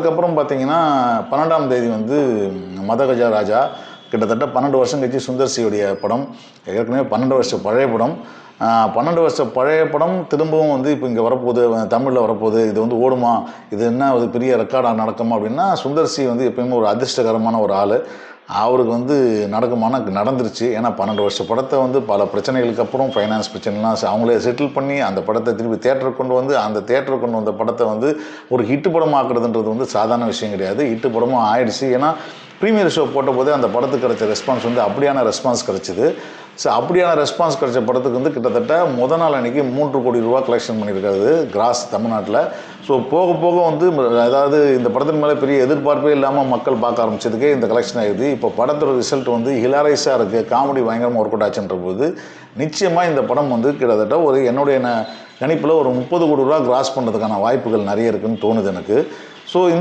அதற்கப்புறம் பார்த்தீங்கன்னா 12ஆம் தேதி வந்து மதகஜா ராஜா கிட்டத்தட்ட 12 வருஷம் கழிச்சு சுந்தர் சியோடைய படம். ஏற்கனவே 12 வருஷம் பழைய படம். 12 வருஷம் பழைய படம் திரும்பவும் வந்து இப்போ இங்கே வரப்போகுது, தமிழில் வரப்போகுது, இது வந்து ஓடுமா, இது என்ன ஒரு பெரிய ரெக்கார்டாக நடக்குமா அப்படின்னா, சுந்தர் சி வந்து எப்பயுமே ஒரு அதிர்ஷ்டகரமான ஒரு ஆள். அவருக்கு வந்து நடக்குமானா நடந்துருச்சு. ஏன்னா 12 வருஷ படத்தை வந்து பல பிரச்சனைகளுக்கு அப்புறம் ஃபைனான்ஸ் பிரச்சனைலாம் அவங்களே செட்டில் பண்ணி அந்த படத்தை திருப்பி தியேட்டருக்கு கொண்டு வந்து அந்த தியேட்டருக்கு கொண்டு வந்த படத்தை வந்து ஒரு ஹிட்டு படம் ஆக்குறதுன்றது வந்து சாதாரண விஷயம் கிடையாது. ஹிட்டு படமும் ஆயிடுச்சு. ஏன்னா ப்ரீமியர் ஷோ போட்ட போதே அந்த படத்துக்கு கிடைச்ச ரெஸ்பான்ஸ் வந்து அப்படியான ரெஸ்பான்ஸ் கிடச்சிது. ஸோ அப்படியான ரெஸ்பான்ஸ் கிடைச்ச படத்துக்கு வந்து கிட்டத்தட்ட நாள் அன்றைக்கி 3 கோடி ரூபா கலெக்ஷன் பண்ணியிருக்காது கிராஸ் தமிழ்நாட்டில். ஸோ போக போக வந்து அதாவது இந்த படத்தின் மேலே பெரிய எதிர்பார்ப்பே இல்லாமல் மக்கள் பார்க்க ஆரம்பிச்சதுக்கே இந்த கலெக்ஷன் ஆகிடுது. இப்போ படத்தோட ரிசல்ட் வந்து ஹிலாரைஸாக இருக்குது, காமெடி பயங்கரமாக ஒர்க் அவுட் ஆச்சுன்ற போது நிச்சயமாக இந்த படம் வந்து கிட்டத்தட்ட ஒரு என்னுடைய கணிப்பில் ஒரு 30 கோடி ரூபா கிராஸ் பண்ணுறதுக்கான வாய்ப்புகள் நிறைய இருக்குதுன்னு தோணுது எனக்கு. ஸோ இந்த